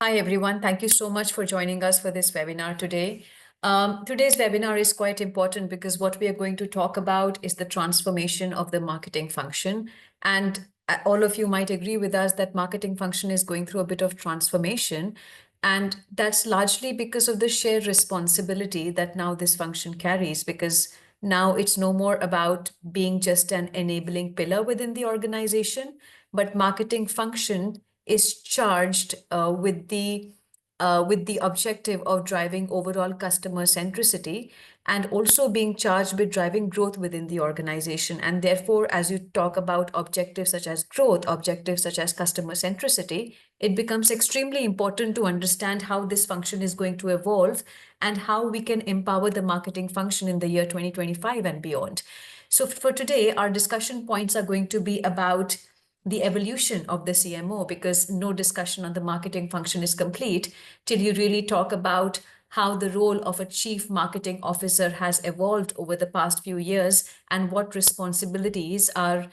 Hi, everyone. Thank you so much for joining us for this webinar today. Today's webinar is quite important because what we are going to talk about is the transformation of the marketing function. And all of you might agree with us that marketing function is going through a bit of transformation. And that's largely because of the shared responsibility that now this function carries, because now it's no more about being just an enabling pillar within the organization, but marketing function is charged with the objective of driving overall customer centricity and also being charged with driving growth within the organization. And therefore, as you talk about objectives such as growth, objectives such as customer centricity, it becomes extremely important to understand how this function is going to evolve and how we can empower the marketing function in the year 2025 and beyond. So for today, our discussion points are going to be about the evolution of the CMO, because no discussion on the marketing function is complete till you really talk about how the role of a chief marketing officer has evolved over the past few years and what responsibilities are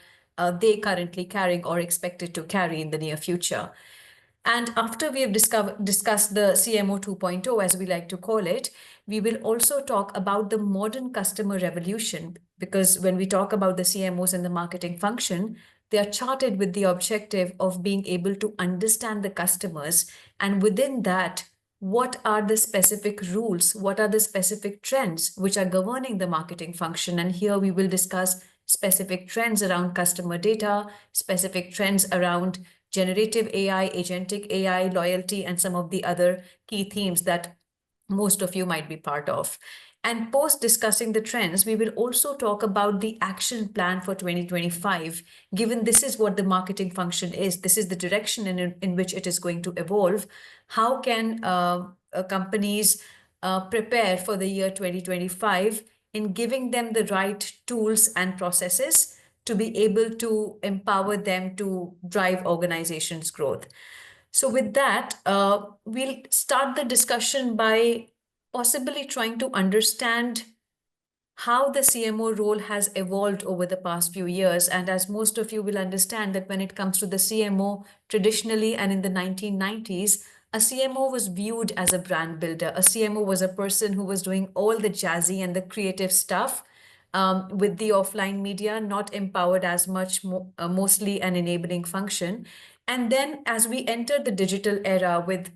they currently carrying or expected to carry in the near future. And after we have discussed the CMO 2.0, as we like to call it, we will also talk about the modern customer revolution, because when we talk about the CMOs and the marketing function, they are charted with the objective of being able to understand the customers. And within that, what are the specific rules? What are the specific trends which are governing the marketing function? And here we will discuss specific trends around customer data, specific trends around generative AI, agentic AI, loyalty, and some of the other key themes that most of you might be part of. And post discussing the trends, we will also talk about the action plan for 2025. Given this is what the marketing function is, this is the direction in which it is going to evolve. How can companies prepare for the year 2025 in giving them the right tools and processes to be able to empower them to drive organizations' growth? So with that, we'll start the discussion by possibly trying to understand how the CMO role has evolved over the past few years. And as most of you will understand that when it comes to the CMO, traditionally and in the 1990s, a CMO was viewed as a brand builder. A CMO was a person who was doing all the jazzy and the creative stuff with the offline media, not empowered as much, mostly an enabling function. And then as we entered the digital era with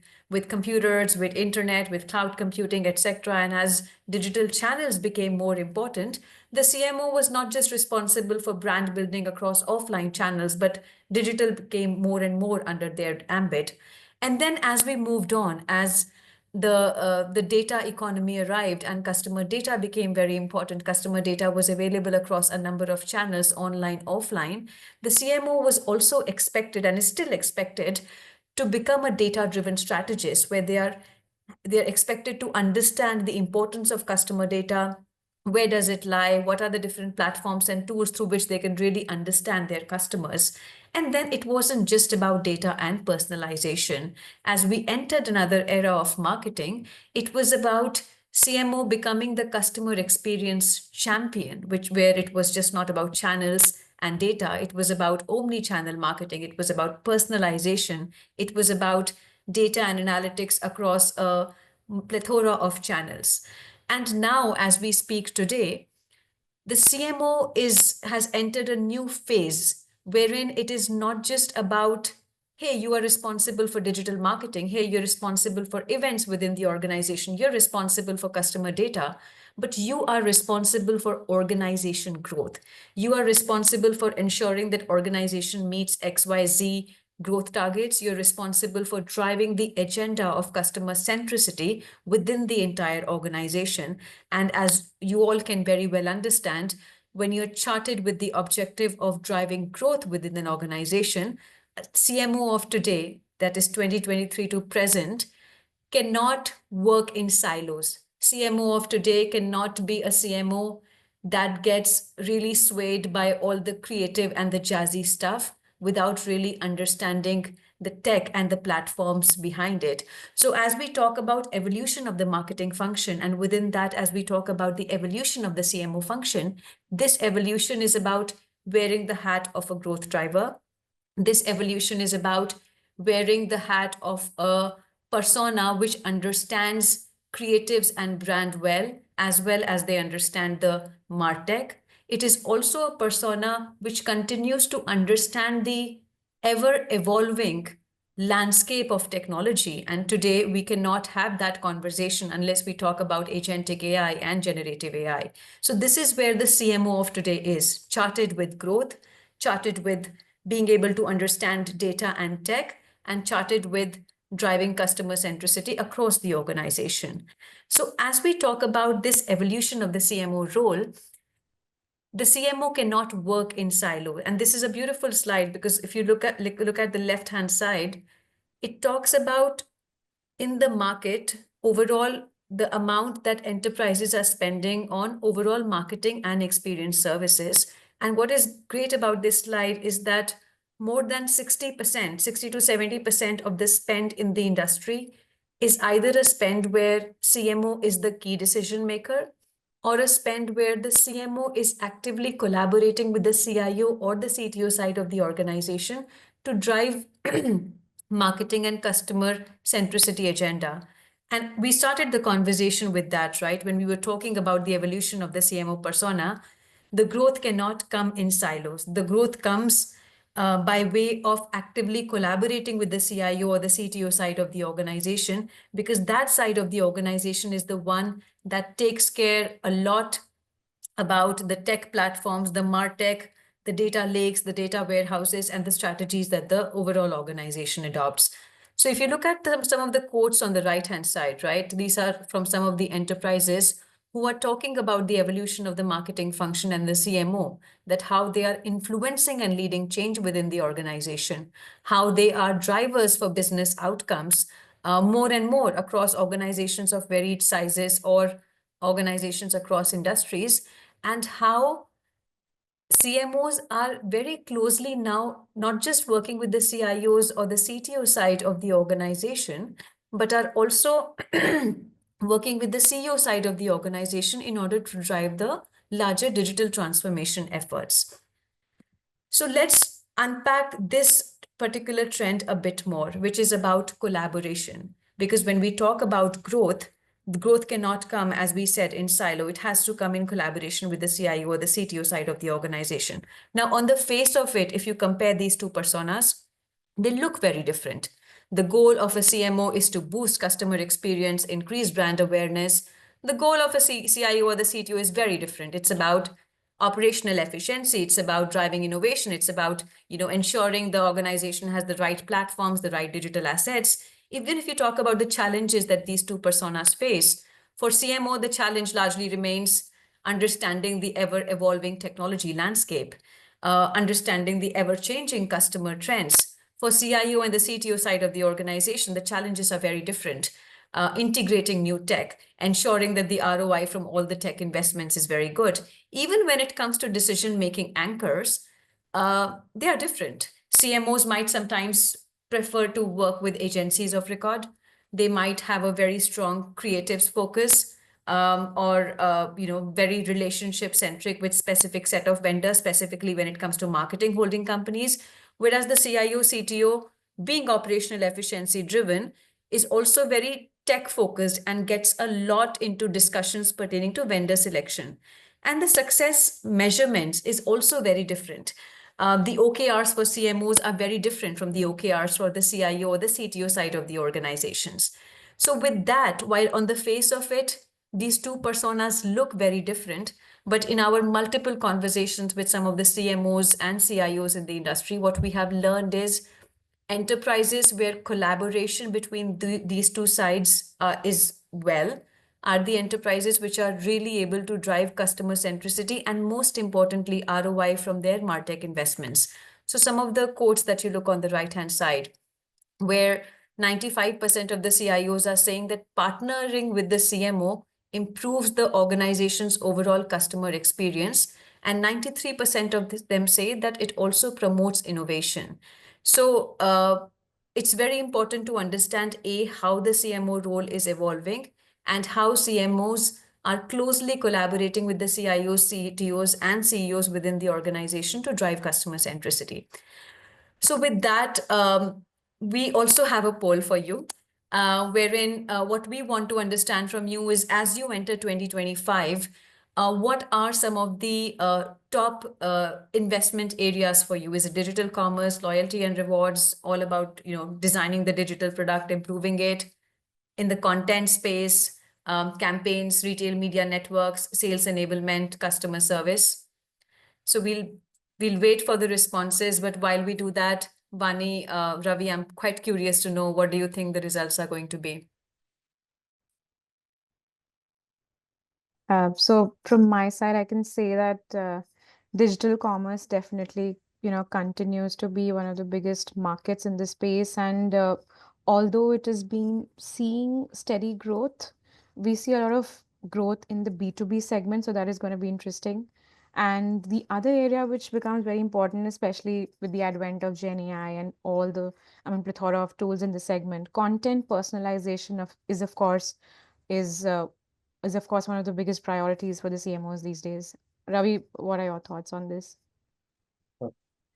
computers, with internet, with cloud computing, etc., and as digital channels became more important, the CMO was not just responsible for brand building across offline channels, but digital became more and more under their ambit. And then as we moved on, as the data economy arrived and customer data became very important. Customer data was available across a number of channels, online, offline. The CMO was also expected and is still expected to become a data-driven strategist, where they're expected to understand the importance of customer data. Where does it lie? What are the different platforms and tools through which they can really understand their customers? And then it wasn't just about data and personalization. As we entered another era of marketing, it was about CMO becoming the customer experience champion, where it was just not about channels and data. It was about omni-channel marketing. It was about personalization. It was about data and analytics across a plethora of channels. And now, as we speak today, the CMO has entered a new phase wherein it is not just about, hey, you are responsible for digital marketing, hey, you're responsible for events within the organization, you're responsible for customer data, but you are responsible for organization growth. You are responsible for ensuring that organization meets XYZ growth targets. You're responsible for driving the agenda of customer centricity within the entire organization. And as you all can very well understand, when you're charted with the objective of driving growth within an organization, CMO of today, that is 2023 to present, cannot work in silos. CMO of today cannot be a CMO that gets really swayed by all the creative and the jazzy stuff without really understanding the tech and the platforms behind it. So as we talk about evolution of the marketing function, and within that, as we talk about the evolution of the CMO function, this evolution is about wearing the hat of a growth driver. This evolution is about wearing the hat of a persona which understands creatives and brand well as they understand the MarTech. It is also a persona which continues to understand the ever evolving landscape of technology. And today we cannot have that conversation unless we talk about agentic AI and generative AI. So this is where the CMO of today is, charted with growth, charted with being able to understand data and tech, and charted with driving customer centricity across the organization. So as we talk about this evolution of the CMO role, the CMO cannot work in silo. And this is a beautiful slide, because if you look at the left-hand side, it talks about in the market overall the amount that enterprises are spending on overall marketing and experience services. And what is great about this slide is that more than 60%, 60 to 70% of the spend in the industry is either a spend where CMO is the key decision maker, or a spend where the CMO is actively collaborating with the CIO or the CTO side of the organization to drive marketing and customer centricity agenda. And we started the conversation with that, right? When we were talking about the evolution of the CMO persona, the growth cannot come in silos. The growth comes by way of actively collaborating with the CIO or the CTO side of the organization, because that side of the organization is the one that takes care a lot about the tech platforms, the MarTech, the data lakes, the data warehouses, and the strategies that the overall organization adopts. So if you look at some of the quotes on the right-hand side, right, these are from some of the enterprises who are talking about the evolution of the marketing function and the CMO, that how they are influencing and leading change within the organization, how they are drivers for business outcomes more and more across organizations of varied sizes or organizations across industries, and how CMOs are very closely now not just working with the CIOs or the CTO side of the organization, but are also working with the CEO side of the organization in order to drive the larger digital transformation efforts. So let's unpack this particular trend a bit more, which is about collaboration. Because when we talk about growth, the growth cannot come, as we said, in silo. It has to come in collaboration with the CIO or the CTO side of the organization. Now, on the face of it, if you compare these two personas, they look very different. The goal of a CMO is to boost customer experience, increase brand awareness. The goal of a CIO or the CTO is very different. It's about operational efficiency. It's about driving innovation. It's about, ensuring the organization has the right platforms, the right digital assets. Even if you talk about the challenges that these two personas face, for CMO, the challenge largely remains understanding the ever-evolving technology landscape, understanding the ever-changing customer trends. For CIO and the CTO side of the organization, the challenges are very different. Integrating new tech, ensuring that the ROI from all the tech investments is very good. Even when it comes to decision-making anchors, they are different. CMOs might sometimes prefer to work with agencies of record. They might have a very strong creatives focus, or very relationship centric with specific set of vendors, specifically when it comes to marketing holding companies. Whereas the CIO, CTO, being operational efficiency driven, is also very tech focused and gets a lot into discussions pertaining to vendor selection. And the success measurements is also very different. The OKRs for CMOs are very different from the OKRs for the CIO or the CTO side of the organizations. So with that, while on the face of it, these two personas look very different, but in our multiple conversations with some of the CMOs and CIOs in the industry, what we have learned is enterprises where collaboration between these two sides is are the enterprises which are really able to drive customer centricity and, most importantly, ROI from their MarTech investments. So some of the quotes that you look on the right-hand side, where 95% of the CIOs are saying that partnering with the CMO improves the organization's overall customer experience, and 93% of them say that it also promotes innovation. So it's very important to understand how the CMO role is evolving and how CMOs are closely collaborating with the CIOs, CTOs, and CEOs within the organization to drive customer centricity. So with that, we also have a poll for you, wherein what we want to understand from you is, as you enter 2025, what are some of the top investment areas for you? Is it digital commerce, loyalty and rewards, all about designing the digital product, improving it in the content space, campaigns, retail media networks, sales enablement, customer service? So we'll wait for the responses, but while we do that, Vaani, Ravi, I'm quite curious to know, what do you think the results are going to be? So from my side, I can say that digital commerce definitely, continues to be one of the biggest markets in the space. And although it has been seeing steady growth, we see a lot of growth in the B2B segment. So that is going to be interesting. And the other area which becomes very important, especially with the advent of Gen AI and all the, plethora of tools in the segment, content personalization is of course is one of the biggest priorities for the CMOs these days. Ravi, what are your thoughts on this?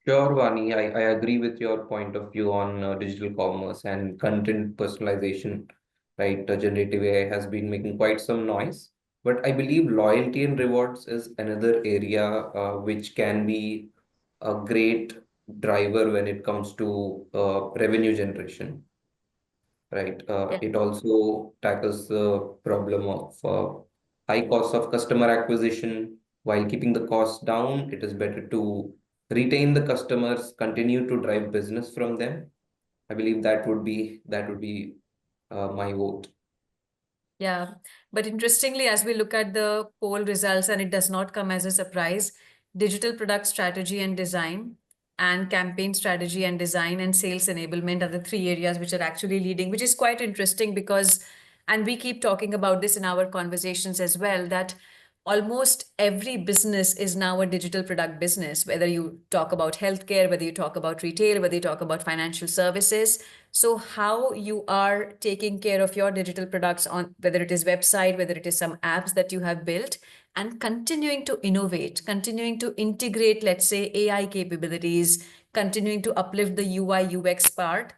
Sure, Vani, I agree with your point of view on digital commerce and content personalization, right? Generative AI has been making quite some noise, but I believe loyalty and rewards is another area which can be a great driver when it comes to revenue generation, right? Yeah. It also tackles the problem of high cost of customer acquisition. While keeping the costs down, it is better to retain the customers, continue to drive business from them. I believe that would be my vote. Yeah, but interestingly, as we look at the poll results, and it does not come as a surprise, digital product strategy and design, and campaign strategy and design, and sales enablement are the three areas which are actually leading, which is quite interesting because, and we keep talking about this in our conversations as well, that almost every business is now a digital product business, whether you talk about healthcare, whether you talk about retail, whether you talk about financial services. So how you are taking care of your digital products, on whether it is website, whether it is some apps that you have built, and continuing to innovate, continuing to integrate, let's say, AI capabilities, continuing to uplift the UI UX part,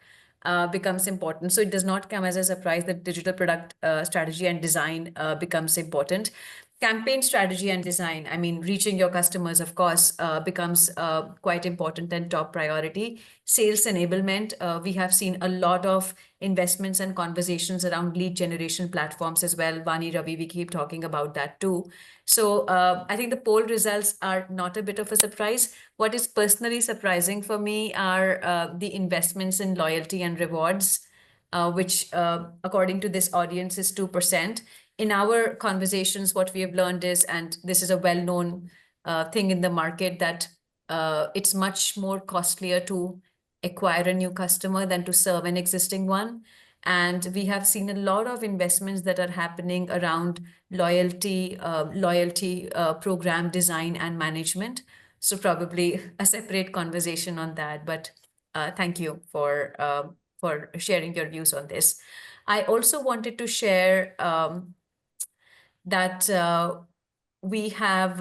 becomes important. So it does not come as a surprise that digital product strategy and design becomes important. Campaign strategy and design, I mean, reaching your customers, of course, becomes quite important and top priority. Sales enablement, we have seen a lot of investments and conversations around lead generation platforms as well. Vaani, Ravi, we keep talking about that too. So I think the poll results are not a bit of a surprise. What is personally surprising for me are the investments in loyalty and rewards, which according to this audience is 2%. In our conversations, what we have learned is, and this is a well-known thing in the market, that it's much more costlier to acquire a new customer than to serve an existing one. And we have seen a lot of investments that are happening around loyalty program design and management. So probably a separate conversation on that. But thank you for sharing your views on this. I also wanted to share that we have,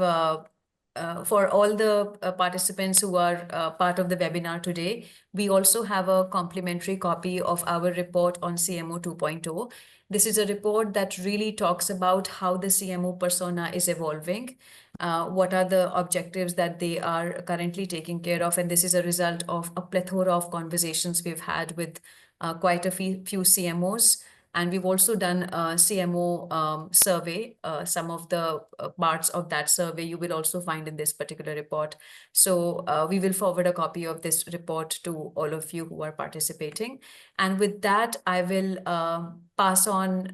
for all the participants who are part of the webinar today, we also have a complimentary copy of our report on CMO 2.0. This is a report that really talks about how the CMO persona is evolving, what are the objectives that they are currently taking care of. And this is a result of a plethora of conversations we've had with quite a few CMOs. And we've also done a CMO survey. Some of the parts of that survey you will also find in this particular report. So we will forward a copy of this report to all of you who are participating. And with that, I will pass on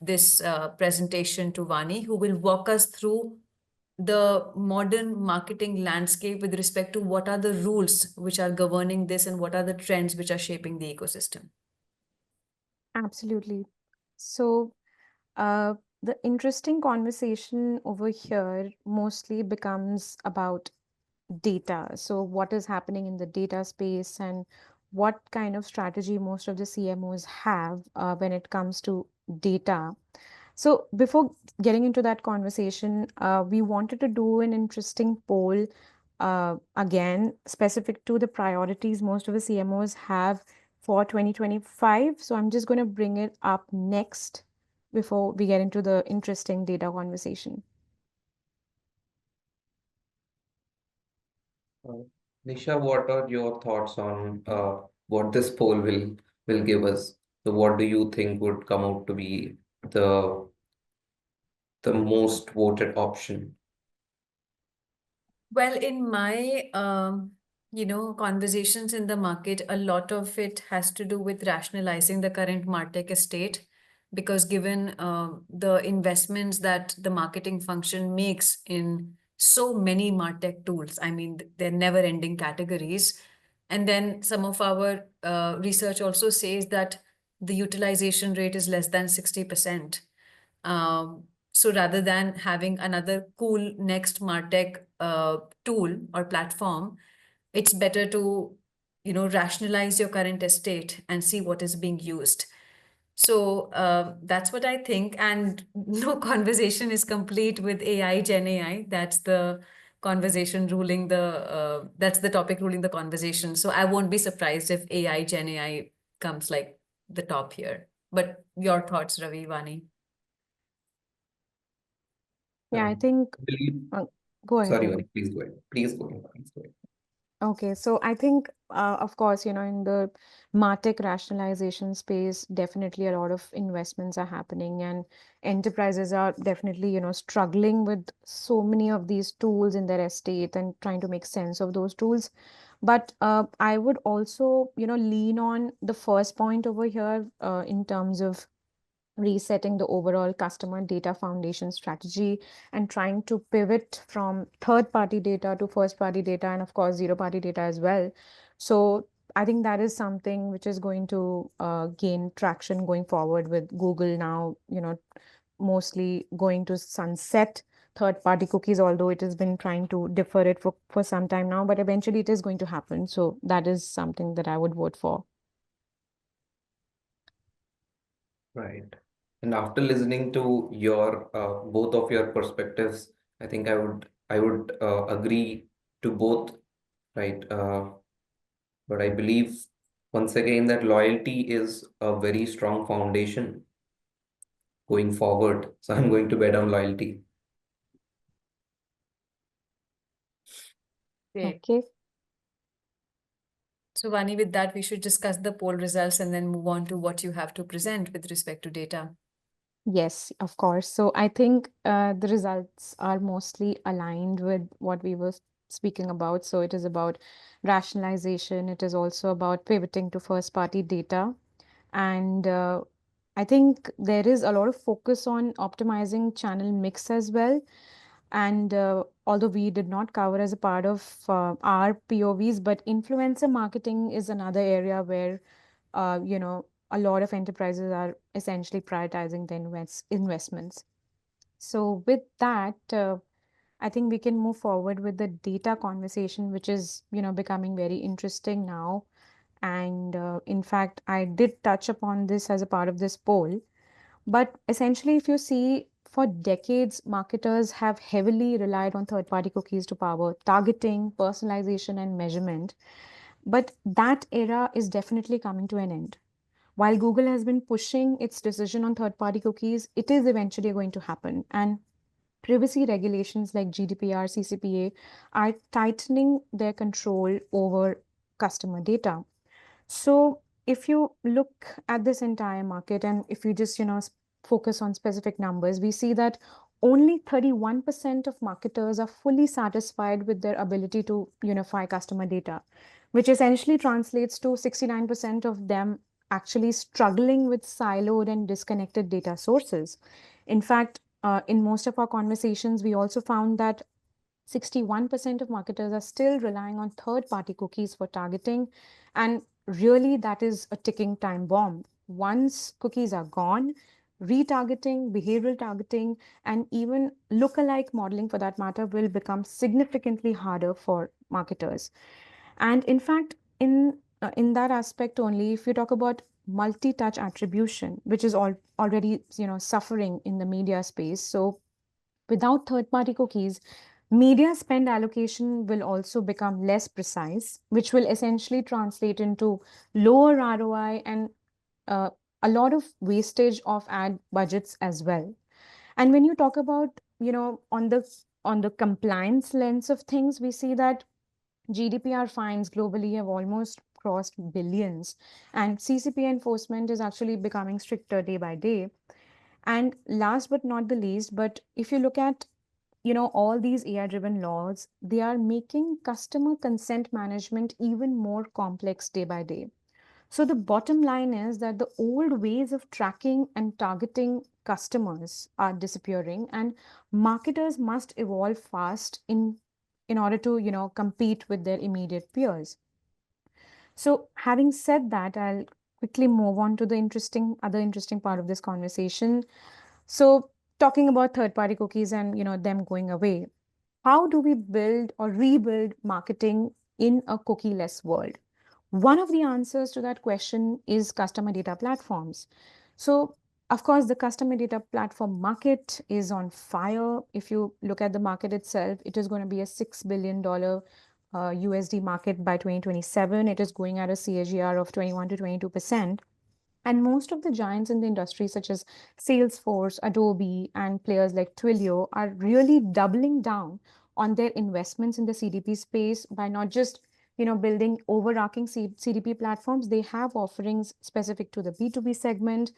this presentation to Vaani, who will walk us through the modern marketing landscape with respect to what are the rules which are governing this and what are the trends which are shaping the ecosystem. Absolutely. So, the interesting conversation over here mostly becomes about data. So, what is happening in the data space and what kind of strategy most of the CMOs have when it comes to data. So before getting into that conversation, we wanted to do an interesting poll, again, specific to the priorities most of the CMOs have for 2025. So I'm just going to bring it up next before we get into the interesting data conversation. Nisha, what are your thoughts on what this poll will give us? So what do you think would come out to be the the most voted option? Well, in my conversations in the market, a lot of it has to do with rationalizing the current MarTech estate, because given the investments that the marketing function makes in so many MarTech tools, I mean, they're never-ending categories. And then some of our research also says that the utilization rate is less than 60%. So rather than having another cool next MarTech tool or platform, it's better to, rationalize your current estate and see what is being used. So that's what I think. And no conversation is complete with AI, Gen AI. That's the conversation ruling that's the topic ruling the conversation. So I won't be surprised if AI, Gen AI comes like the top here. But your thoughts, Ravi, Vani? Yeah, I Um, think, I believe, go ahead, sorry, Ravi. Vani, please go ahead. Please go ahead. Please go ahead. Okay, so I think, of course, in the MarTech rationalization space, definitely a lot of investments are happening, and enterprises are definitely, struggling with so many of these tools in their estate and trying to make sense of those tools. But I would also, lean on the first point over here, in terms of resetting the overall customer data foundation strategy and trying to pivot from third-party data to first-party data, and of course zero-party data as well. So I think that is something which is going to gain traction going forward, with Google now, mostly going to sunset third-party cookies, although it has been trying to defer it for some time now, but eventually it is going to happen. So that is something that I would vote for. Right. And after listening to your both of your perspectives, I think I would agree to both, right? But I believe once again that loyalty is a very strong foundation going forward. So I'm going to bet on loyalty. Okay. Okay. So, Vani, with that, we should discuss the poll results and then move on to what you have to present with respect to data. Yes, of course. So I think the results are mostly aligned with what we were speaking about. So it is about rationalization. It is also about pivoting to first-party data. And I think there is a lot of focus on optimizing channel mix as well. And although we did not cover as a part of our POVs, but influencer marketing is another area where, a lot of enterprises are essentially prioritizing the investments. So with that, I think we can move forward with the data conversation, which is, becoming very interesting now. And in fact, I did touch upon this as a part of this poll. But essentially, if you see, for decades, marketers have heavily relied on third-party cookies to power targeting, personalization, and measurement. But that era is definitely coming to an end. While Google has been pushing its decision on third-party cookies, it is eventually going to happen. And privacy regulations like GDPR, CCPA are tightening their control over customer data. So if you look at this entire market, and if you just, focus on specific numbers, we see that only 31% of marketers are fully satisfied with their ability to unify customer data, which essentially translates to 69% of them actually struggling with siloed and disconnected data sources. In fact, in most of our conversations, we also found that 61% of marketers are still relying on third-party cookies for targeting. And really, that is a ticking time bomb. Once cookies are gone, retargeting, behavioral targeting, and even lookalike modeling for that matter will become significantly harder for marketers. And in fact, in in that aspect only, if you talk about multi-touch attribution, which is already, suffering in the media space. So without third-party cookies, media spend allocation will also become less precise, which will essentially translate into lower ROI and uh, a lot of wastage of ad budgets as well. And when you talk about, on the compliance lens of things, we see that GDPR fines globally have almost crossed billions, and CCP enforcement is actually becoming stricter day by day. And last but not the least, but if you look at all these AI driven laws, they are making customer consent management even more complex day by day. So the bottom line is that the old ways of tracking and targeting customers are disappearing, and marketers must evolve fast in order to, compete with their immediate peers. So having said that, I'll quickly move on to the other interesting part of this conversation. So talking about third-party cookies and, them going away, how do we build or rebuild marketing in a cookie-less world? One of the answers to that question is customer data platforms. So, of course, the customer data platform market is on fire. If you look at the market itself, it is going to be a $6 billion USD market by 2027. It is going at a CAGR of 21 to 22%. And most of the giants in the industry, such as Salesforce, Adobe, and players like Twilio, are really doubling down on their investments in the CDP space by not just building overarching CDP platforms. They have offerings specific to the B2B segment,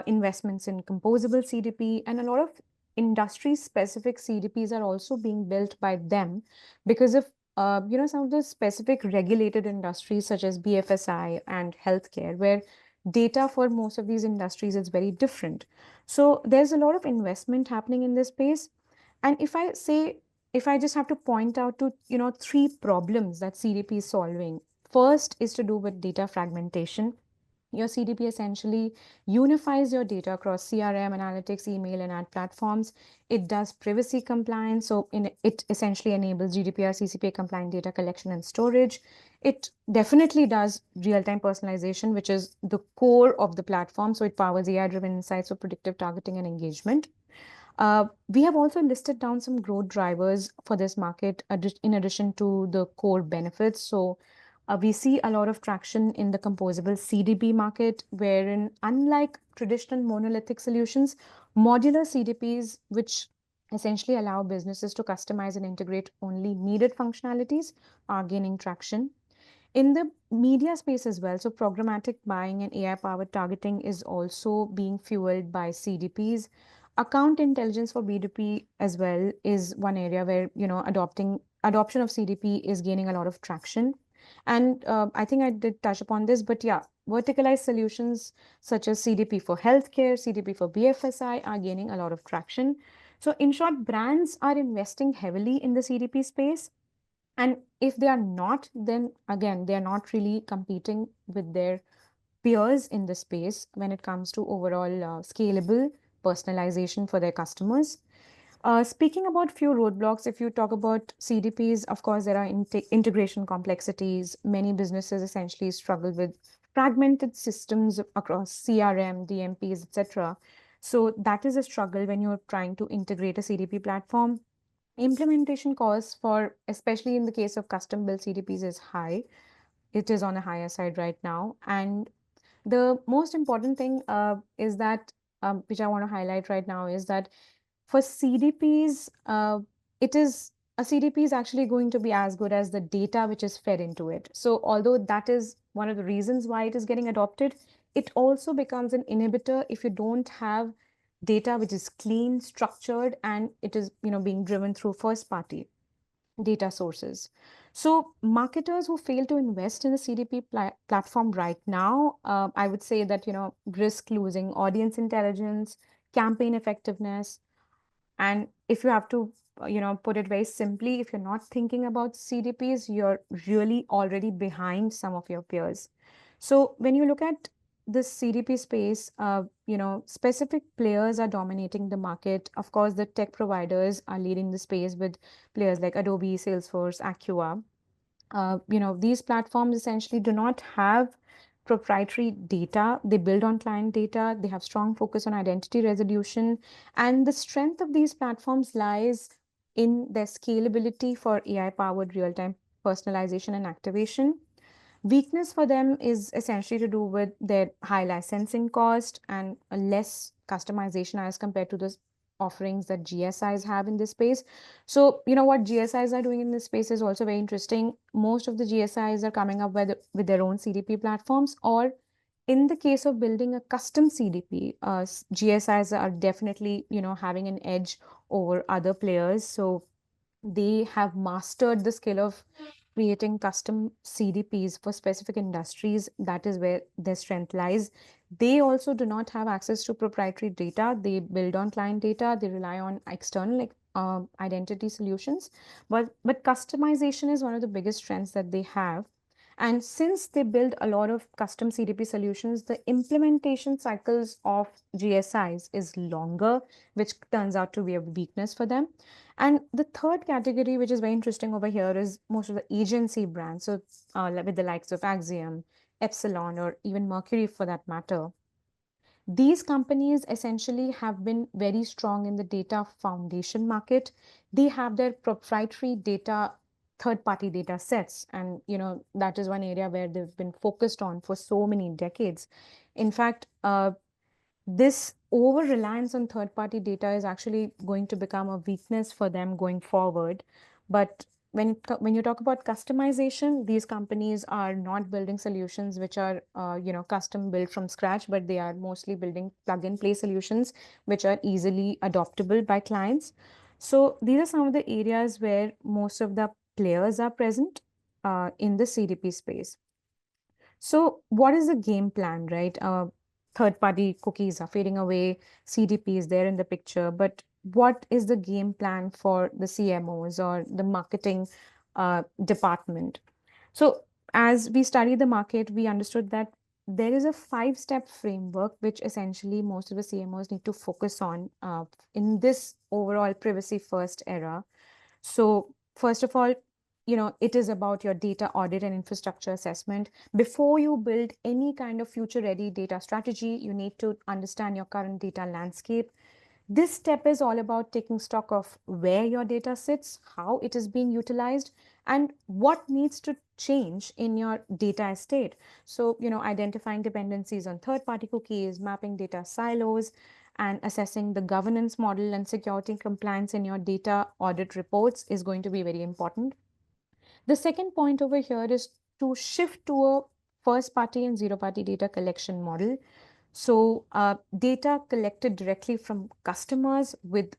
investments in composable CDP, and a lot of industry-specific CDPs are also being built by them because of some of the specific regulated industries such as BFSI and healthcare, where data for most of these industries is very different. So there's a lot of investment happening in this space. And if I just have to point out to, three problems that CDP is solving, first is to do with data fragmentation. Your CDP essentially unifies your data across CRM, analytics, email, and ad platforms. It does privacy compliance, so it essentially enables GDPR, CCPA compliant data collection and storage. It definitely does real-time personalization, which is the core of the platform. So it powers AI-driven insights for predictive targeting and engagement. We have also listed down some growth drivers for this market in addition to the core benefits. So we see a lot of traction in the composable CDP market, wherein, unlike traditional monolithic solutions, modular CDPs, which essentially allow businesses to customize and integrate only needed functionalities, are gaining traction. In the media space as well, so programmatic buying and AI-powered targeting is also being fueled by CDPs. Account intelligence for B2B as well is one area where, adoption of CDP is gaining a lot of traction. And I think I did touch upon this, but yeah, verticalized solutions such as CDP for healthcare, CDP for BFSI are gaining a lot of traction. So in short, brands are investing heavily in the CDP space. And if they are not, then again, they are not really competing with their peers in the space when it comes to overall scalable personalization for their customers. Speaking about few roadblocks, if you talk about CDPs, of course, there are integration complexities. Many businesses essentially struggle with fragmented systems across CRM, DMPs, etc. So that is a struggle when you're trying to integrate a CDP platform. Implementation costs for, especially in the case of custom built CDPs, is high. It is on a higher side right now. And the most important thing is that, which I want to highlight right now, is that for CDPs, it is a CDP is actually going to be as good as the data which is fed into it. So although that is one of the reasons why it is getting adopted, it also becomes an inhibitor if you don't have data which is clean, structured, and it is being driven through first party data sources. So marketers who fail to invest in a CDP platform right now, I would say that risk losing audience intelligence, campaign effectiveness, and if you have to, put it very simply, if you're not thinking about CDPs, you're really already behind some of your peers. So when you look at this CDP space, specific players are dominating the market. Of course, the tech providers are leading the space with players like Adobe, Salesforce, Acqua. These platforms essentially do not have proprietary data. They build on client data. They have strong focus on identity resolution. And the strength of these platforms lies in their scalability for AI-powered real-time personalization and activation. Weakness for them is essentially to do with their high licensing cost and a less customization as compared to the offerings that GSIs have in this space. So, what GSIs are doing in this space is also very interesting. Most of the GSIs are coming up with their own CDP platforms, or in the case of building a custom CDP, GSIs are definitely, having an edge over other players. So they have mastered the skill of creating custom CDPs for specific industries. That is where their strength lies. They also do not have access to proprietary data. They build on client data. They rely on external identity solutions. But customization is one of the biggest strengths that they have. And since they build a lot of custom CDP solutions, the implementation cycles of GSIs is longer, which turns out to be a weakness for them. And the third category, which is very interesting over here, is most of the agency brands. So, with the likes of Axiom, Epsilon, or even Mercury for that matter. These companies essentially have been very strong in the data foundation market. They have their proprietary data, third-party data sets, and that is one area where they've been focused on for so many decades. In fact, this over reliance on third party data is actually going to become a weakness for them going forward. But when you talk about customization, these companies are not building solutions which are custom built from scratch, but they are mostly building plug and play solutions which are easily adoptable by clients. So these are some of the areas where most of the players are present in the CDP space. So what is the game plan, right? Third-party cookies are fading away, CDP is there in the picture, but what is the game plan for the CMOs or the marketing department? So as we study the market, we understood that there is a five-step framework which essentially most of the CMOs need to focus on in this overall privacy-first era. So first of all, it is about your data audit and infrastructure assessment. Before you build any kind of future-ready data strategy, you need to understand your current data landscape. This step is all about taking stock of where your data sits, how it is being utilized, and what needs to change in your data estate. So, identifying dependencies on third-party cookies, mapping data silos, and assessing the governance model and security compliance in your data audit reports is going to be very important. The second point over here is to shift to a first party and zero party data collection model. So data collected directly from customers with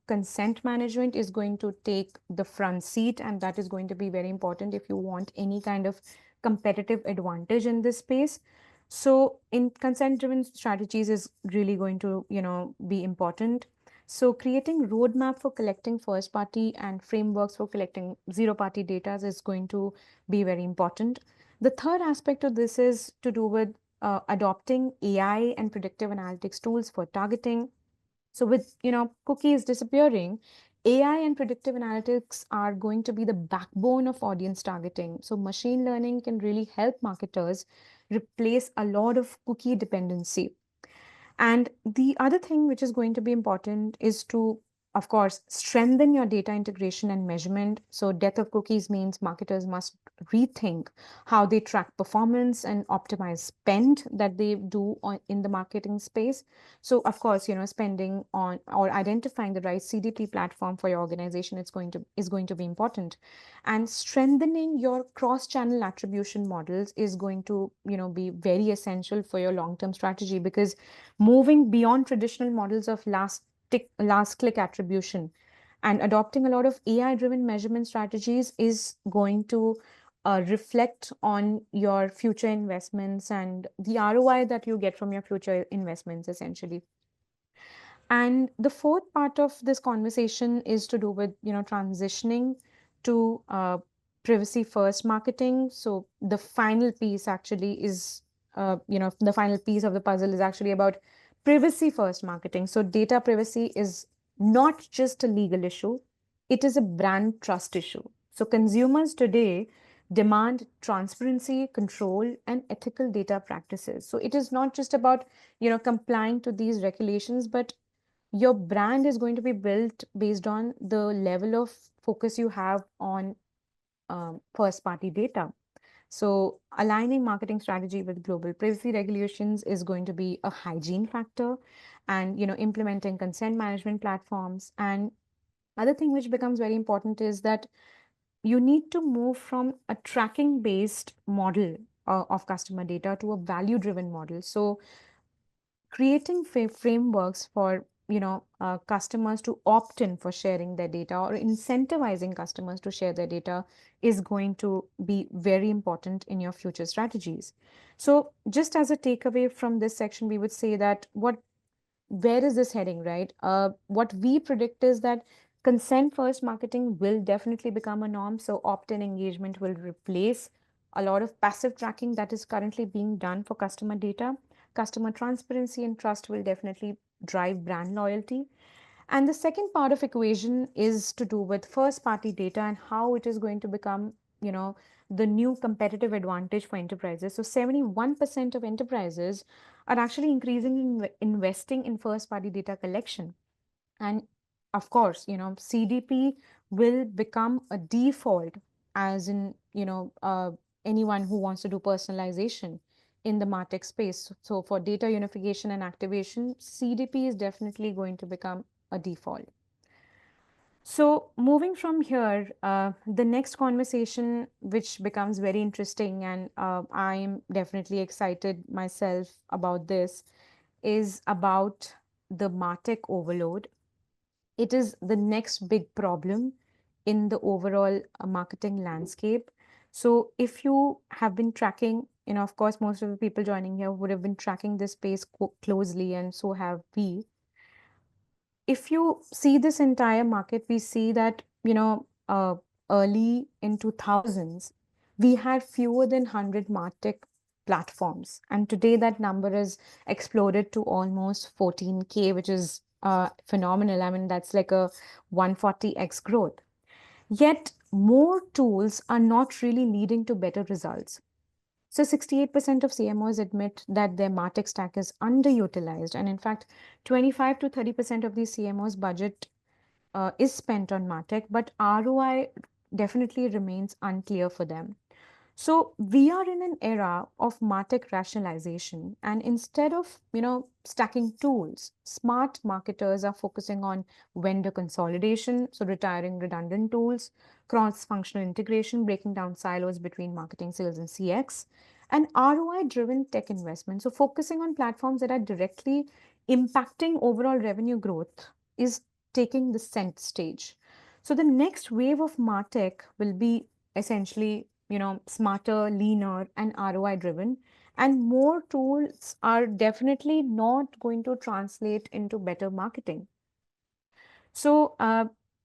consent management is going to take the front seat, and that is going to be very important if you want any kind of competitive advantage in this space. So in consent-driven strategies is really going to be important. So creating roadmap for collecting first party and frameworks for collecting zero party data is going to be very important. The third aspect of this is to do with adopting AI and predictive analytics tools for targeting. So with cookies disappearing, AI and predictive analytics are going to be the backbone of audience targeting. So machine learning can really help marketers replace a lot of cookie dependency. And the other thing which is going to be important is to, of course, strengthen your data integration and measurement. So death of cookies means marketers must rethink how they track performance and optimize spend that they do in the marketing space. So of course, spending on or identifying the right CDP platform for your organization is going to be important. And strengthening your cross-channel attribution models is going to, be very essential for your long-term strategy, because moving beyond traditional models of last click attribution and adopting a lot of AI-driven measurement strategies is going to reflect on your future investments and the ROI that you get from your future investments, essentially. And the fourth part of this conversation is to do with, transitioning to privacy first marketing. So the final piece actually is, the final piece of the puzzle is actually about privacy first marketing. So data privacy is not just a legal issue, it is a brand trust issue. So consumers today, demand transparency, control, and ethical data practices. So it is not just about, complying to these regulations, but your brand is going to be built based on the level of focus you have on first party data. So aligning marketing strategy with global privacy regulations is going to be a hygiene factor, and implementing consent management platforms. And other thing which becomes very important is that you need to move from a tracking based model of customer data to a value driven model. So creating frameworks for customers to opt in for sharing their data, or incentivizing customers to share their data, is going to be very important in your future strategies. So just as a takeaway from this section, we would say that where is this heading, right? What we predict is that consent first marketing will definitely become a norm. So opt in engagement will replace a lot of passive tracking that is currently being done for customer data. Customer transparency and trust will definitely drive brand loyalty. And the second part of equation is to do with first party data and how it is going to become, the new competitive advantage for enterprises. So 71% of enterprises are actually increasingly investing in first party data collection. And of course, CDP will become a default, as in, anyone who wants to do personalization in the MarTech space. So for data unification and activation, CDP is definitely going to become a default. So moving from here, the next conversation, which becomes very interesting, and I am definitely excited myself about this, is about the MarTech overload. It is the next big problem in the overall marketing landscape. So if you have been tracking, of course, most of the people joining here would have been tracking this space closely, and so have we. If you see this entire market, we see that, early in 2000s, we had fewer than 100 MarTech platforms. And today that number has exploded to almost 14K, which is phenomenal. I mean, that's like a 140x growth. Yet more tools are not really leading to better results. So 68% of CMOs admit that their MarTech stack is underutilized. And in fact, 25 to 30% of these CMOs budget is spent on MarTech, but ROI definitely remains unclear for them. So we are in an era of MarTech rationalization, and instead of, stacking tools, smart marketers are focusing on vendor consolidation, so retiring redundant tools, cross-functional integration, breaking down silos between marketing, sales, and CX, and ROI-driven tech investment. So focusing on platforms that are directly impacting overall revenue growth is taking the center stage. So the next wave of MarTech will be essentially, smarter, leaner, and ROI driven. And more tools are definitely not going to translate into better marketing. So,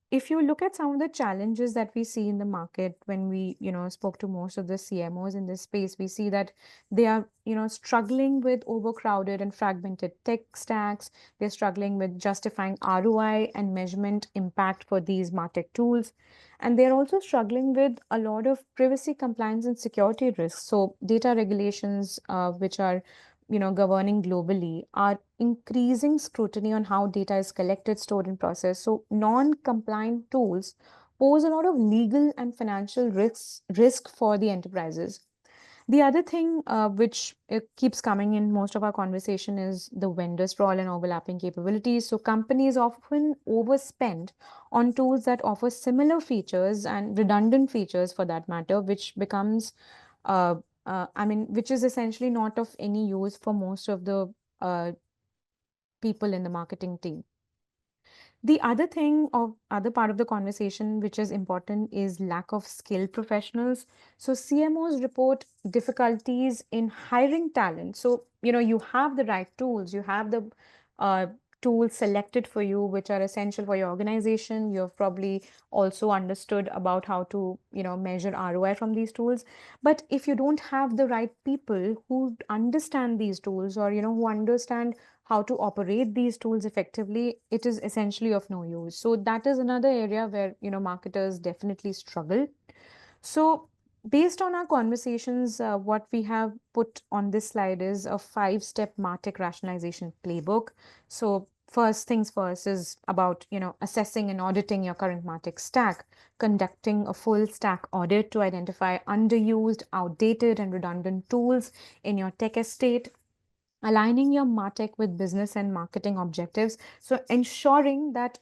if you look at some of the challenges that we see in the market when we, spoke to most of the CMOs in this space, we see that they are, struggling with overcrowded and fragmented tech stacks. They're struggling with justifying ROI and measurement impact for these MarTech tools. And they're also struggling with a lot of privacy, compliance, and security risks. So data regulations, which are governing globally, are increasing scrutiny on how data is collected, stored, and processed. So non-compliant tools pose a lot of legal and financial risk for the enterprises. The other thing which keeps coming in most of our conversation is the vendor sprawl and overlapping capabilities. So companies often overspend on tools that offer similar features and redundant features for that matter, which becomes uh, which is essentially not of any use for most of the people in the marketing team. The other part of the conversation, which is important, is lack of skilled professionals. So CMOs report difficulties in hiring talent. So, you have the right tools, you have the uh, tools selected for you, which are essential for your organization. You have probably also understood about how to, measure ROI from these tools. But if you don't have the right people who understand these tools, or, who understand how to operate these tools effectively, it is essentially of no use. So that is another area where, marketers definitely struggle. So based on our conversations, what we have put on this slide is a 5-step MarTech rationalization playbook. So first things first is about, assessing and auditing your current MarTech stack, conducting a full stack audit to identify underused, outdated, and redundant tools in your tech estate, aligning your MarTech with business and marketing objectives. So ensuring that,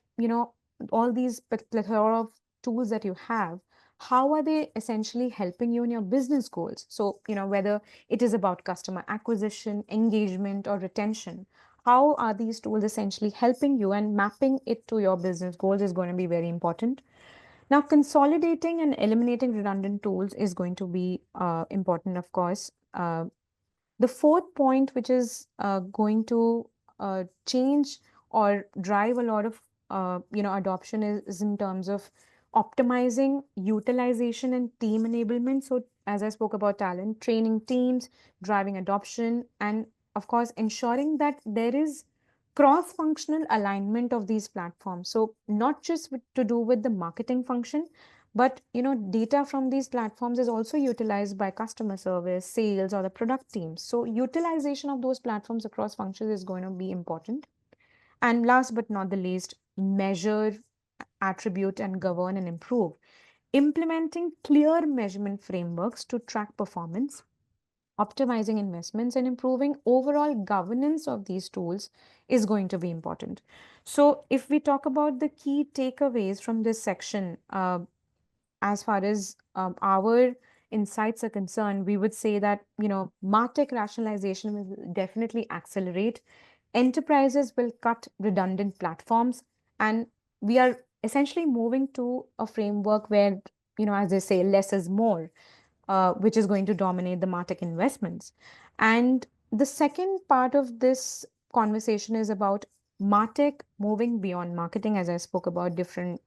all these plethora of tools that you have, how are they essentially helping you in your business goals? So, whether it is about customer acquisition, engagement, or retention, how are these tools essentially helping you, and mapping it to your business goals is going to be very important. Now, consolidating and eliminating redundant tools is going to be important, of course. The fourth point, which is going to change or drive a lot of adoption, is in terms of optimizing utilization and team enablement. So, as I spoke about talent, training teams, driving adoption, and of course, ensuring that there is cross-functional alignment of these platforms. So, not just to do with the marketing function, but data from these platforms is also utilized by customer service, sales, or the product teams. So utilization of those platforms across functions is going to be important. And last but not the least, measure, attribute, and govern and improve. Implementing clear measurement frameworks to track performance, optimizing investments, and improving overall governance of these tools is going to be important. So if we talk about the key takeaways from this section, as far as our insights are concerned, we would say that, MarTech rationalization will definitely accelerate. Enterprises will cut redundant platforms, and we are essentially moving to a framework where, as they say, less is more, which is going to dominate the MarTech investments. And the second part of this conversation is about MarTech moving beyond marketing, as I spoke about different,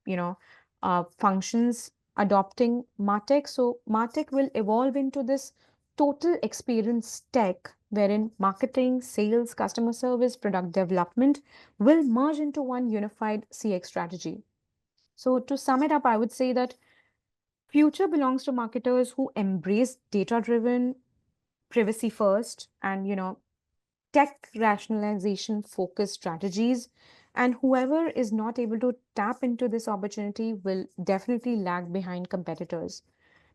functions adopting MarTech. So MarTech will evolve into this total experience tech, wherein marketing, sales, customer service, product development will merge into one unified CX strategy. So to sum it up, I would say that future belongs to marketers who embrace data-driven, privacy first, and tech rationalization focused strategies. And whoever is not able to tap into this opportunity will definitely lag behind competitors.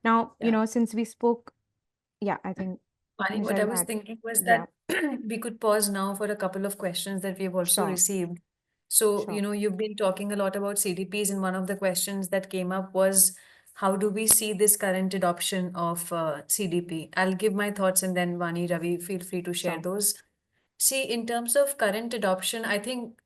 Now, Yeah. since we spoke, yeah, I think Funny, what I Nisha was had, thinking was yeah, that we could pause now for a couple of questions that we've also sure, received. So, sure, you've been talking a lot about CDPs, and one of the questions that came up was, how do we see this current adoption of CDP? I'll give my thoughts, and then Vani, Ravi, feel free to share sure. those. See, in terms of current adoption, I think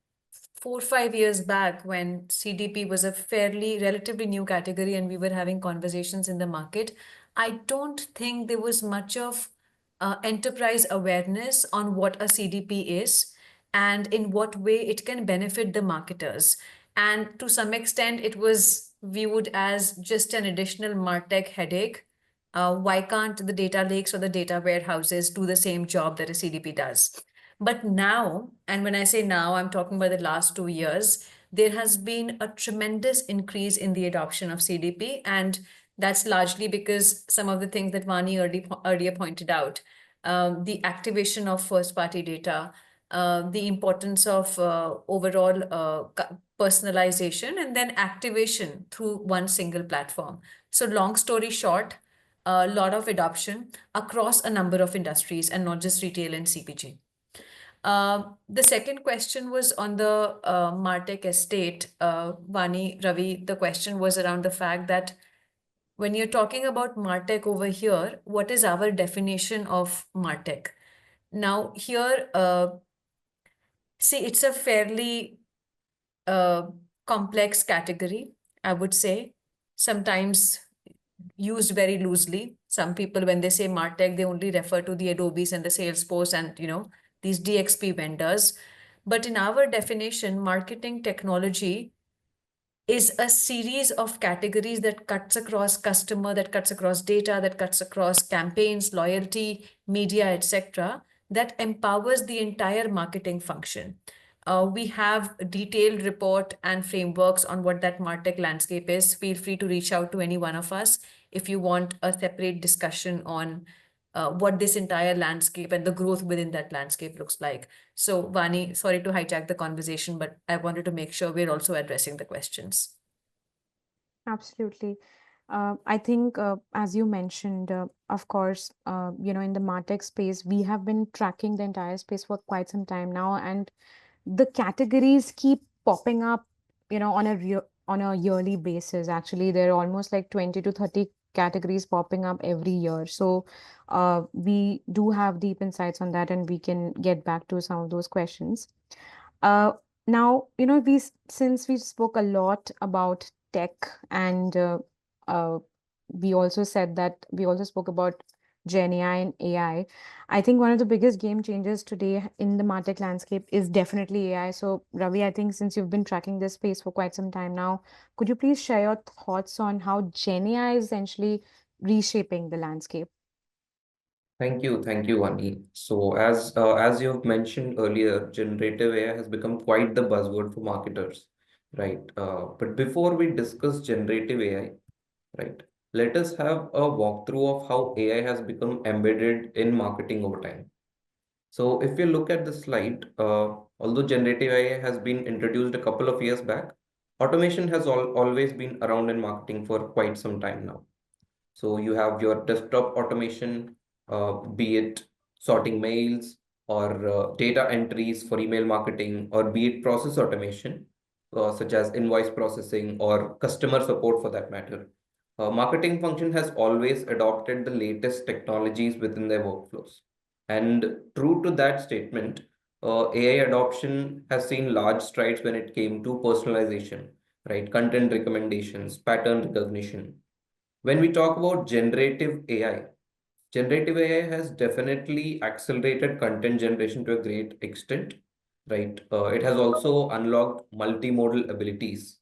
4 or 5 years back, when CDP was a fairly relatively new category and we were having conversations in the market, I don't think there was much of enterprise awareness on what a CDP is and in what way it can benefit the marketers. And to some extent, it was viewed as just an additional MarTech headache. Why can't the data lakes or the data warehouses do the same job that a CDP does? But now, and when I say now, I'm talking about the last 2 years, there has been a tremendous increase in the adoption of CDP. And that's largely because some of the things that Vani earlier pointed out, the activation of first party data, the importance of overall personalization, and then activation through one single platform. So, long story short, a lot of adoption across a number of industries and not just retail and CPG. The second question was on the Martech estate. Vani, Ravi, the question was around the fact that when you're talking about Martech over here, what is our definition of Martech? Now, here, see, it's a fairly uh, complex category, I would say, sometimes used very loosely. Some people, when they say MarTech, they only refer to the Adobes and the Salesforce and, these DXP vendors. But in our definition, marketing technology is a series of categories that cuts across customer, that cuts across data, that cuts across campaigns, loyalty, media, etc., that empowers the entire marketing function. We have a detailed report and frameworks on what that MarTech landscape is. Feel free to reach out to any one of us if you want a separate discussion on what this entire landscape and the growth within that landscape looks like. So, Vaani, sorry to hijack the conversation, but I wanted to make sure we're also addressing the questions. Absolutely. I think, as you mentioned, of course, in the MarTech space, we have been tracking the entire space for quite some time now, and the categories keep popping up, on a yearly basis. Actually, there are almost like 20 to 30 categories popping up every year. So, we do have deep insights on that, and we can get back to some of those questions. Uh, Now, since we spoke a lot about tech and uh, we also spoke about Gen AI and AI. I think one of the biggest game changers today in the MarTech landscape is definitely AI. So, Ravi, I think since you've been tracking this space for quite some time now, could you please share your thoughts on how Gen AI is essentially reshaping the landscape? Thank you, Vani. So as you've mentioned earlier, generative AI has become quite the buzzword for marketers, right? But before we discuss generative AI, right, let us have a walkthrough of how AI has become embedded in marketing over time. So if you look at the slide, although generative AI has been introduced a couple of years back, automation has always been around in marketing for quite some time now. So you have your desktop automation, be it sorting mails or data entries for email marketing, or be it process automation, such as invoice processing or customer support for that matter. Marketing function has always adopted the latest technologies within their workflows. And true to that statement, AI adoption has seen large strides when it came to personalization, right? Content recommendations, pattern recognition. When we talk about generative AI has definitely accelerated content generation to a great extent, right? It has also unlocked multimodal abilities.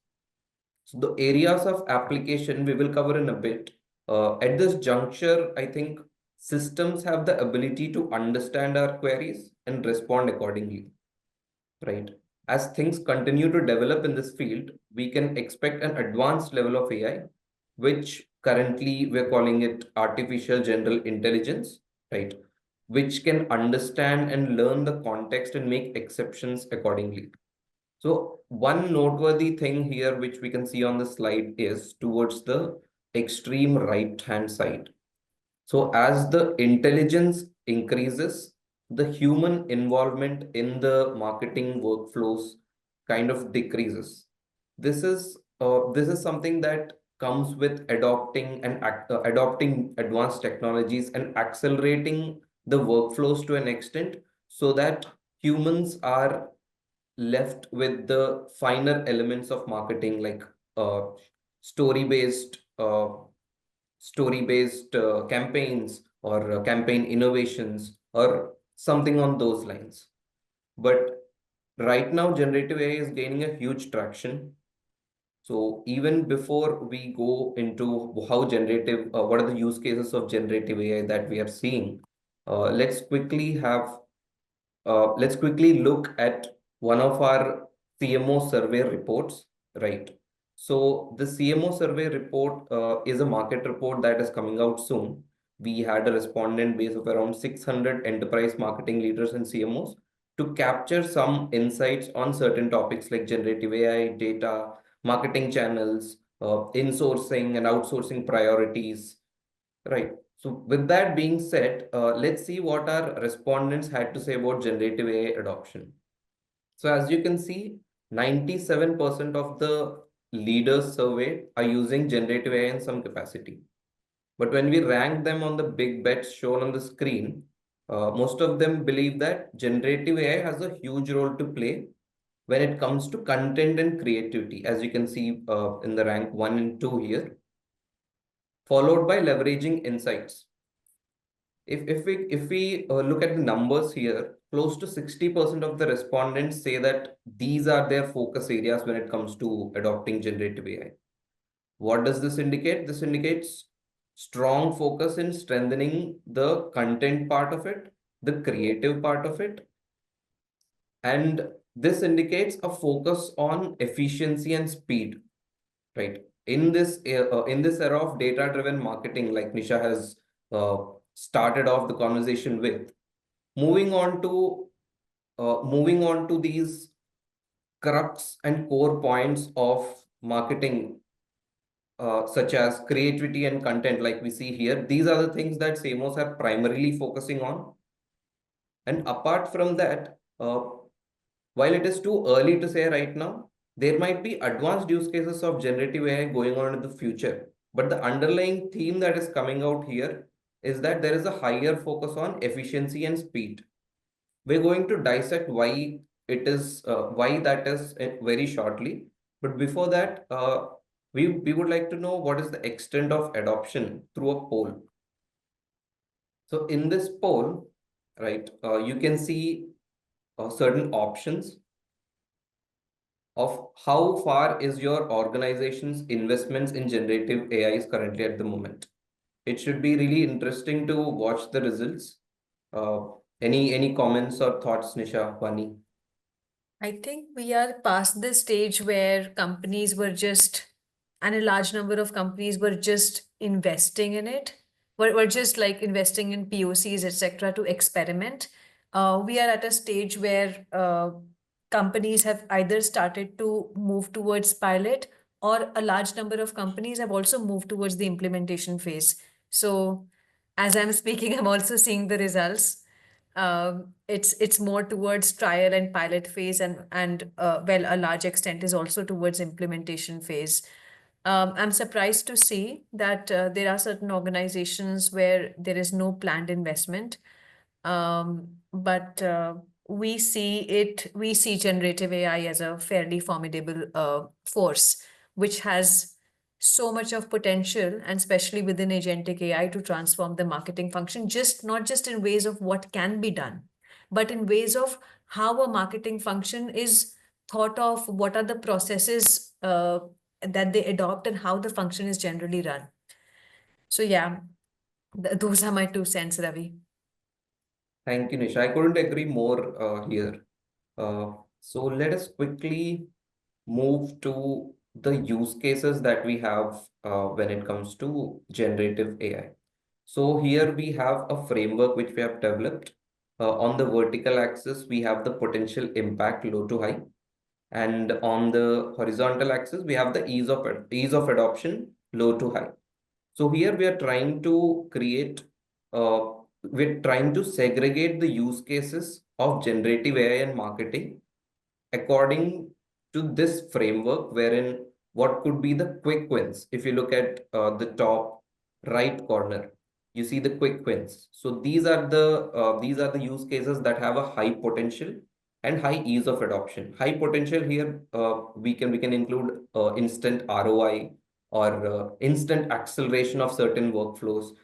So the areas of application we will cover in a bit. At this juncture, I think systems have the ability to understand our queries and respond accordingly, right? As things continue to develop in this field, we can expect an advanced level of AI, which currently we're calling it artificial general intelligence, right? Which can understand and learn the context and make exceptions accordingly. So one noteworthy thing here, which we can see on the slide, is towards the extreme right-hand side. So as the intelligence increases, the human involvement in the marketing workflows kind of decreases. This is something that comes with adopting advanced technologies and accelerating the workflows to an extent so that humans are left with the finer elements of marketing like uh, story-based uh, story-based campaigns or campaign innovations or something on those lines. But right now, generative AI is gaining a huge traction. So even before we go into what are the use cases of generative AI that we are seeing, let's quickly look at one of our CMO survey reports, right? So the CMO survey report is a market report that is coming out soon. We had a respondent base of around 600 enterprise marketing leaders and CMOs to capture some insights on certain topics like generative AI, data, marketing channels, insourcing and outsourcing priorities, right? So with that being said, let's see what our respondents had to say about generative AI adoption. So as you can see, 97% of the leaders surveyed are using generative AI in some capacity. But when we rank them on the big bets shown on the screen, most of them believe that generative AI has a huge role to play when it comes to content and creativity, as you can see in the rank 1 and 2 here, followed by leveraging insights. If we look at the numbers here, close to 60% of the respondents say that these are their focus areas when it comes to adopting generative AI. What does this indicate? This indicates strong focus in strengthening the content part of it, the creative part of it, and this indicates a focus on efficiency and speed, right? In this era of data-driven marketing, like Nisha has uh, started off the conversation with, moving on to these crux and core points of marketing, such as creativity and content, like we see here. These are the things that CMOs are primarily focusing on. And apart from that, while it is too early to say right now, there might be advanced use cases of generative AI going on in the future. But the underlying theme that is coming out here is that there is a higher focus on efficiency and speed. We're going to dissect why that is very shortly. But before that, we would like to know what is the extent of adoption through a poll. So in this poll, right, you can see certain options of how far is your organization's investments in generative AI is currently at the moment. It should be really interesting to watch the results. Uh, any comments or thoughts, Nisha, Vaani? I think we are past the stage where companies were just, and a large number of companies were just investing in it. Were just like investing in POCs, etc., to experiment. We are at a stage where companies have either started to move towards pilot, or a large number of companies have also moved towards the implementation phase. So, as I'm speaking, I'm also seeing the results. It's more towards trial and pilot phase, and well, a large extent is also towards implementation phase. I'm surprised to see that there are certain organizations where there is no planned investment. But we see generative AI as a fairly formidable force, which has so much of potential, and especially within agentic AI, to transform the marketing function, just not just in ways of what can be done, but in ways of how a marketing function is thought of, what are the processes that they adopt, and how the function is generally run. So yeah, those are my 2 cents, Ravi. Thank you, Nisha. I couldn't agree more here. So let us quickly move to the use cases that we have when it comes to generative AI. So here we have a framework which we have developed. On the vertical axis, we have the potential impact low to high. And on the horizontal axis, we have the ease of adoption low to high. So here we are trying to we're trying to segregate the use cases of generative AI and marketing according to this framework, wherein what could be the quick wins. If you look at the top right corner, you see the quick wins. So these are the use cases that have a high potential and high ease of adoption. High potential here, we can include instant ROI, or instant acceleration of certain workflows,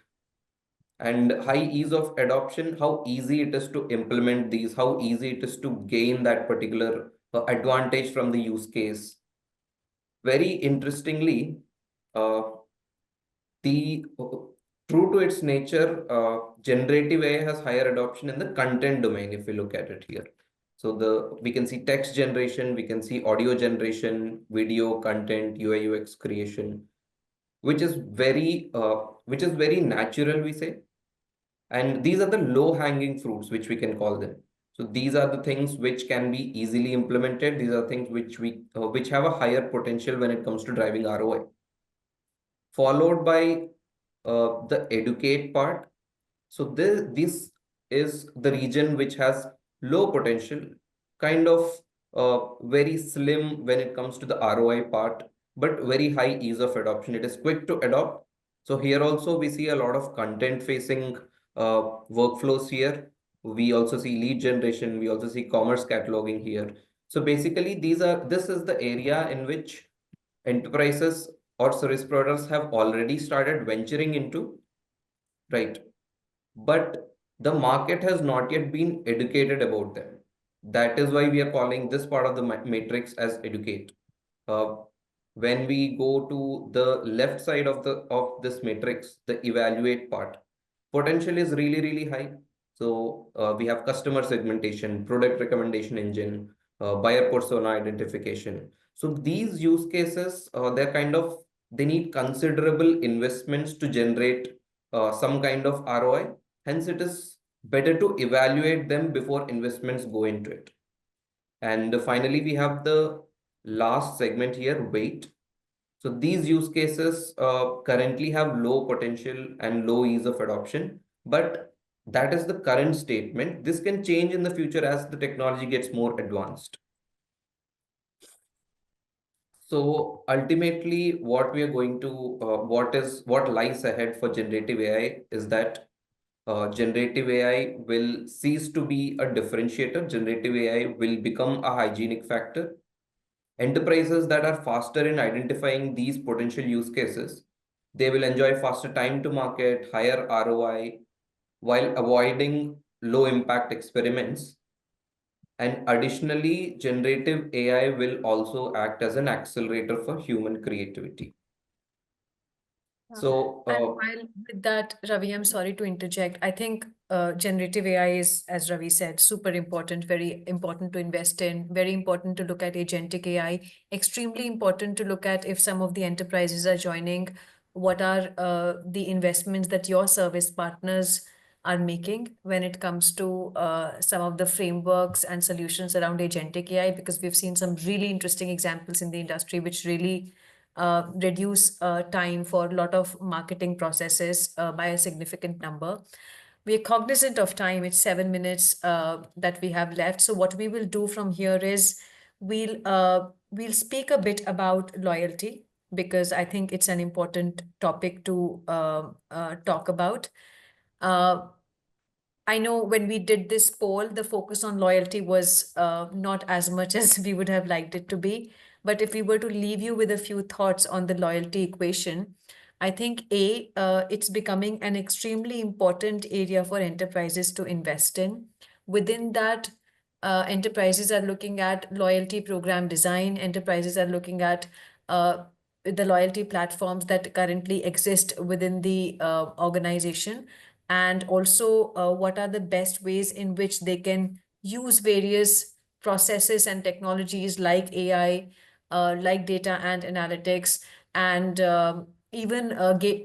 and high ease of adoption, how easy it is to implement these, how easy it is to gain that particular advantage from the use case. Very interestingly, uh, the true to its nature, generative AI has higher adoption in the content domain if we look at it here. So we can see text generation, we can see audio generation, video content, UI UX creation, which is very natural, we say. And these are the low hanging fruits, which we can call them. So these are the things which can be easily implemented. These are things which have a higher potential when it comes to driving ROI. Followed by the educate part. So this is the region which has low potential, kind of very slim when it comes to the ROI part, but very high ease of adoption. It is quick to adopt. So here also we see a lot of content facing workflows here. We also see lead generation. We also see commerce cataloging here. So basically this is the area in which enterprises or service providers have already started venturing into, right? But the market has not yet been educated about them. That is why we are calling this part of the matrix as educate. Uh, when we go to the left side of this matrix, the evaluate part, potential is really high. So we have customer segmentation, product recommendation engine, buyer persona identification. So these use cases, they need considerable investments to generate some kind of ROI. Hence, it is better to evaluate them before investments go into it. And finally, we have the last segment here, weight. So these use cases currently have low potential and low ease of adoption, but that is the current statement. This can change in the future as the technology gets more advanced. So ultimately, what we are going to, what lies ahead for generative AI is that generative AI will cease to be a differentiator. Generative AI will become a hygienic factor. Enterprises that are faster in identifying these potential use cases, they will enjoy faster time to market, higher ROI, while avoiding low impact experiments. And additionally, generative AI will also act as an accelerator for human creativity. Yeah. So, And while with that, Ravi, I'm sorry to interject. I think generative AI is, as Ravi said, super important, very important to invest in, very important to look at agentic AI, extremely important to look at if some of the enterprises are joining, what are the investments that your service partners are making when it comes to some of the frameworks and solutions around agentic AI, because we've seen some really interesting examples in the industry which really reduce time for a lot of marketing processes by a significant number. We are cognizant of time. It's 7 minutes that we have left. So what we will do from here is we'll speak a bit about loyalty, because I think it's an important topic to talk about. I know when we did this poll, the focus on loyalty was not as much as we would have liked it to be. But if we were to leave you with a few thoughts on the loyalty equation, I think it's becoming an extremely important area for enterprises to invest in. Within that, enterprises are looking at loyalty program design. Enterprises are looking at the loyalty platforms that currently exist within the organization, and also what are the best ways in which they can use various processes and technologies like AI, like data and analytics, and even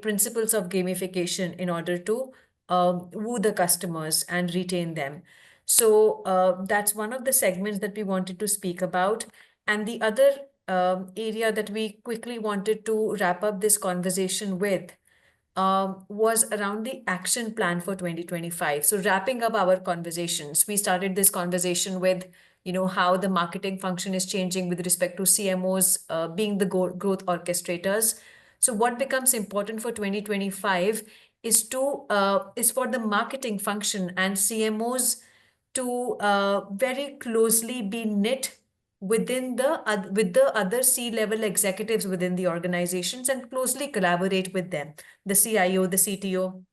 principles of gamification in order to woo the customers and retain them. So that's one of the segments that we wanted to speak about. And the other area that we quickly wanted to wrap up this conversation with was around the action plan for 2025. So wrapping up our conversations, we started this conversation with, how the marketing function is changing with respect to CMOs being the growth orchestrators. So what becomes important for 2025 is for the marketing function and CMOs to very closely be knit within with the other C-level executives within the organizations and closely collaborate with them, the CIO, the CTO,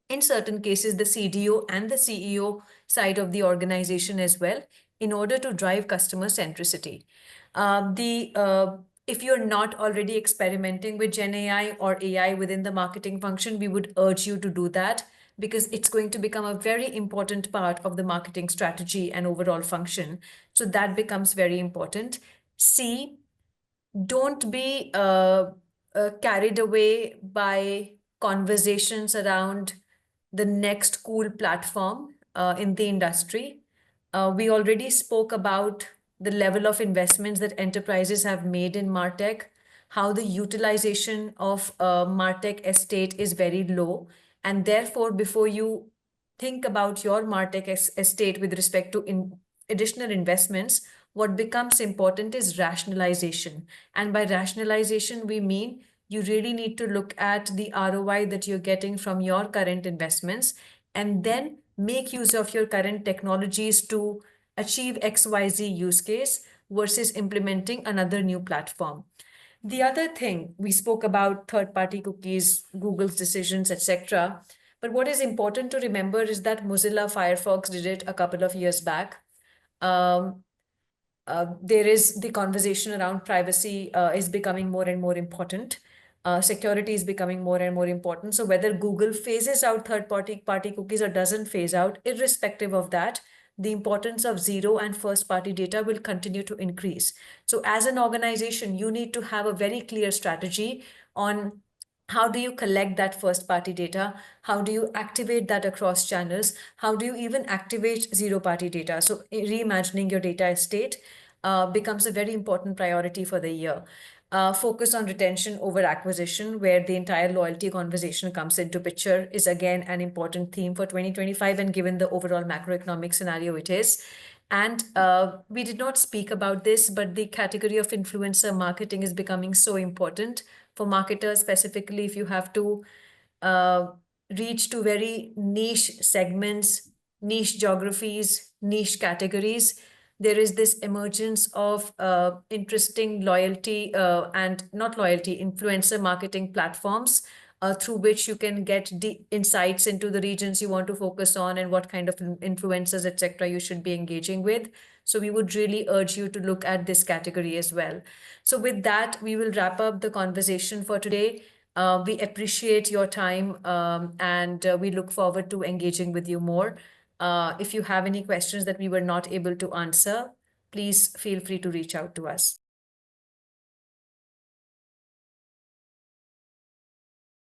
in certain cases, the CDO and the CEO side of the organization as well, in order to drive customer centricity. If you're not already experimenting with Gen AI or AI within the marketing function, we would urge you to do that, because it's going to become a very important part of the marketing strategy and overall function. So that becomes very important. C, don't be carried away by conversations around the next cool platform in the industry. We already spoke about the level of investments that enterprises have made in MarTech, how the utilization of MarTech estate is very low. And therefore, before you think about your MarTech estate with respect to additional investments, what becomes important is rationalization. And by rationalization, we mean you really need to look at the ROI that you're getting from your current investments, and then make use of your current technologies to achieve XYZ use case versus implementing another new platform. The other thing, we spoke about third-party cookies, Google's decisions, etc. But what is important to remember is that Mozilla Firefox did it a couple of years back. There is the conversation around privacy is becoming more and more important. Security is becoming more and more important. So whether Google phases out third-party cookies or doesn't phase out, irrespective of that, the importance of zero and first party data will continue to increase. So as an organization, you need to have a very clear strategy on how do you collect that first party data? How do you activate that across channels? How do you even activate zero party data? So reimagining your data estate becomes a very important priority for the year. Focus on retention over acquisition, where the entire loyalty conversation comes into picture, is again an important theme for 2025, and given the overall macroeconomic scenario it is. And we did not speak about this, but the category of influencer marketing is becoming so important for marketers, specifically if you have to uh, reach to very niche segments, niche geographies, niche categories. There is this emergence of interesting loyalty and not loyalty, influencer marketing platforms through which you can get deep insights into the regions you want to focus on and what kind of influencers, etc., you should be engaging with. So we would really urge you to look at this category as well. So with that, we will wrap up the conversation for today. We appreciate your time and we look forward to engaging with you more. If you have any questions that we were not able to answer, please feel free to reach out to us.